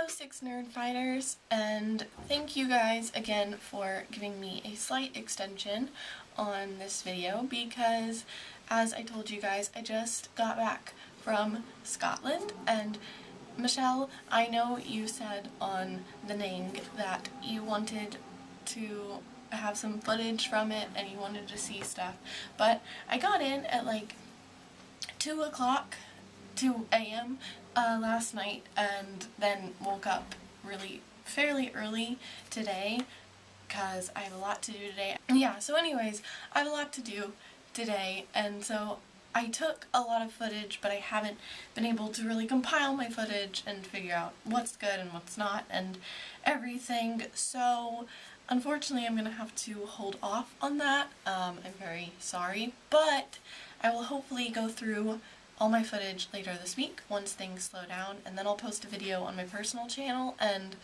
Hello, Six Nerd Fighters, and thank you guys again for giving me a slight extension on this video because, as I told you guys, I just got back from Scotland. And Michelle, I know you said on the Ning that you wanted to have some footage from it and you wanted to see stuff, but I got in at like 2 a.m. Last night and then woke up fairly early today because I have a lot to do today. Yeah, so anyways, I have a lot to do today, and so I took a lot of footage, but I haven't been able to really compile my footage and figure out what's good and what's not and everything. So unfortunately I'm gonna have to hold off on that. I'm very sorry, but I will hopefully go through all my footage later this week once things slow down, and then I'll post a video on my personal channel and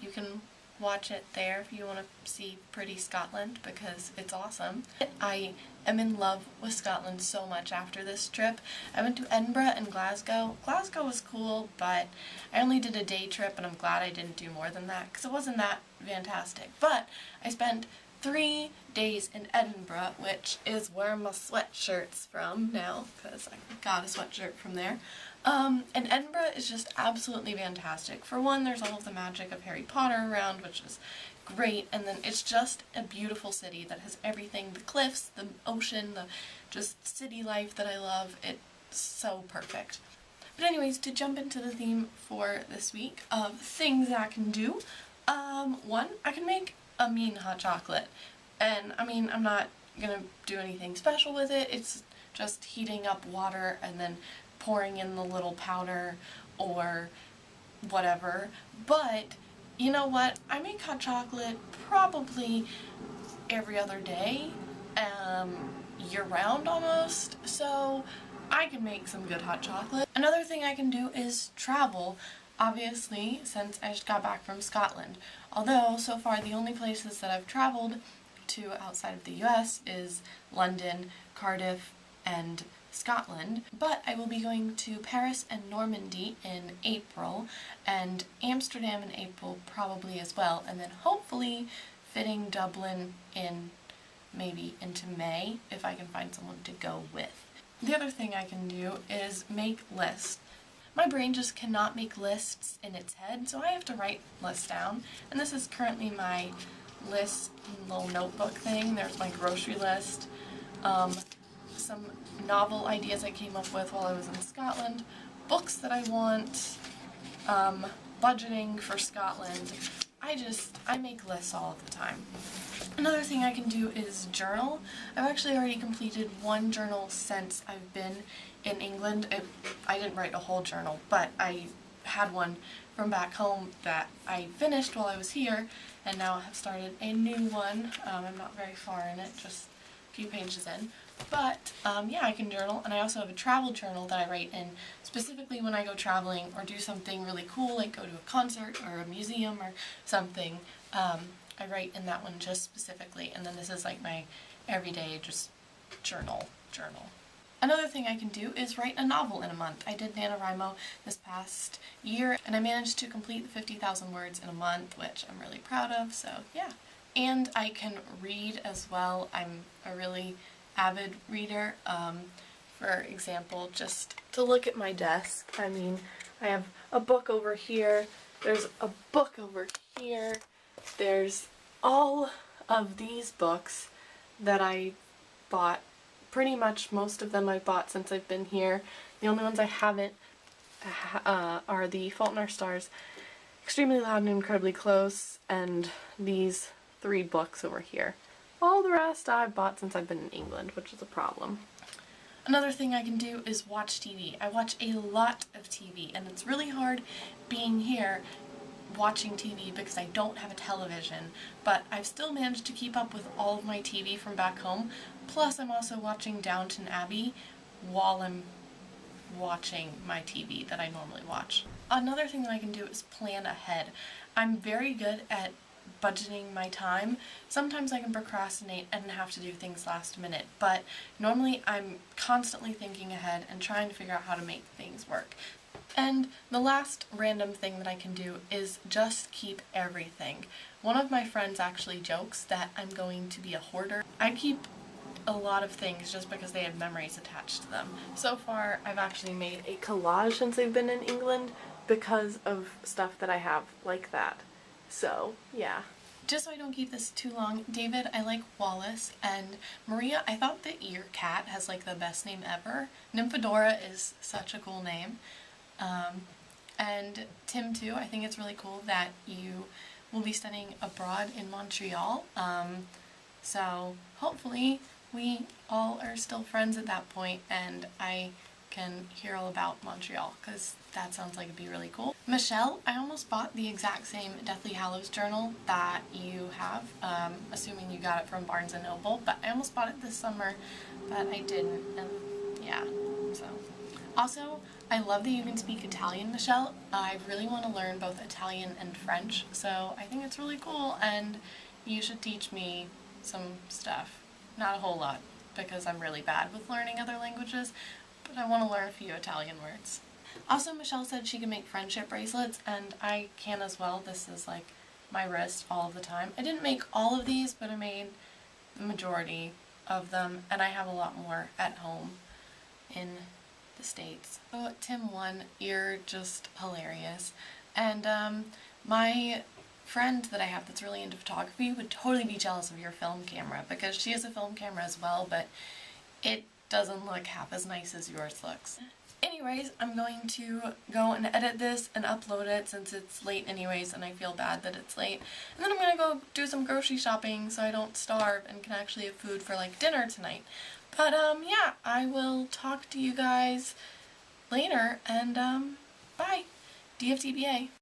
you can watch it there if you want to see pretty Scotland because it's awesome. I am in love with Scotland so much after this trip. I went to Edinburgh and Glasgow. Glasgow was cool, but I only did a day trip and I'm glad I didn't do more than that because it wasn't that fantastic. But I spent 3 days in Edinburgh, which is where my sweatshirt's from now, because I got a sweatshirt from there. And Edinburgh is just absolutely fantastic. For one, there's all of the magic of Harry Potter around, which is great, and then it's just a beautiful city that has everything, the cliffs, the ocean, the just city life that I love. It's so perfect. But anyways, to jump into the theme for this week of things I can do, one, I can make a mean hot chocolate. And I mean, I'm not gonna do anything special with it. It's just heating up water and then pouring in the little powder or whatever. But you know what? I make hot chocolate probably every other day, year-round almost, so I can make some good hot chocolate. Another thing I can do is travel. Obviously, since I just got back from Scotland. Although, so far, the only places that I've traveled to outside of the US is London, Cardiff, and Scotland. But I will be going to Paris and Normandy in April, and Amsterdam in April probably as well, and then hopefully fitting Dublin in maybe into May if I can find someone to go with. The other thing I can do is make lists. My brain just cannot make lists in its head, so I have to write lists down. And this is currently my list little notebook thing. There's my grocery list, some novel ideas I came up with while I was in Scotland, books that I want, budgeting for Scotland. I make lists all of the time. Another thing I can do is journal. I've actually already completed one journal since I've been in England. I didn't write a whole journal, but I had one from back home that I finished while I was here, and now I have started a new one. I'm not very far in it, just a few pages in. But yeah, I can journal, and I also have a travel journal that I write in specifically when I go traveling or do something really cool, like go to a concert or a museum or something. I write in that one just specifically, and then this is like my everyday just journal. Another thing I can do is write a novel in a month. I did NaNoWriMo this past year, and I managed to complete the 50,000 words in a month, which I'm really proud of, so yeah. And I can read as well. I'm a really avid reader. For example, just to look at my desk, I mean, I have a book over here, there's a book over here, there's all of these books that I bought. Pretty much most of them I bought since I've been here. The only ones I haven't are The Fault in Our Stars, Extremely Loud and Incredibly Close, and these 3 books over here. All the rest I've bought since I've been in England, which is a problem. Another thing I can do is watch TV. I watch a lot of TV, and it's really hard being here watching TV because I don't have a television, but I've still managed to keep up with all of my TV from back home. Plus, I'm also watching Downton Abbey while I'm watching my TV that I normally watch. Another thing that I can do is plan ahead. I'm very good at budgeting my time. Sometimes I can procrastinate and have to do things last minute, but normally I'm constantly thinking ahead and trying to figure out how to make things work. And the last random thing that I can do is just keep everything. One of my friends actually jokes that I'm going to be a hoarder. I keep a lot of things just because they have memories attached to them. So far, I've actually made a collage since I've been in England because of stuff that I have like that. So, yeah. Just so I don't keep this too long, David, I like Wallace, and Maria, I thought that your cat has like the best name ever. Nymphadora is such a cool name. And Tim too, I think it's really cool that you will be studying abroad in Montreal. So hopefully we all are still friends at that point and I can hear all about Montreal, because that sounds like it'd be really cool. Michelle, I almost bought the exact same Deathly Hallows journal that you have, assuming you got it from Barnes & Noble, but I almost bought it this summer, but I didn't, and yeah, so. Also, I love that you can speak Italian, Michelle. I really want to learn both Italian and French, so I think it's really cool, and you should teach me some stuff. Not a whole lot, because I'm really bad with learning other languages, but I want to learn a few Italian words. Also, Michelle said she can make friendship bracelets, and I can as well. This is like my wrist all of the time. I didn't make all of these, but I made the majority of them, and I have a lot more at home in the States. So, Tim 1, you're just hilarious. And my friend that I have that's really into photography would totally be jealous of your film camera, because she has a film camera as well, but it doesn't look half as nice as yours looks. Anyways, I'm going to go and edit this and upload it since it's late anyways and I feel bad that it's late. And then I'm gonna go do some grocery shopping so I don't starve and can actually have food for like dinner tonight. But yeah, I will talk to you guys later and bye. DFTBA.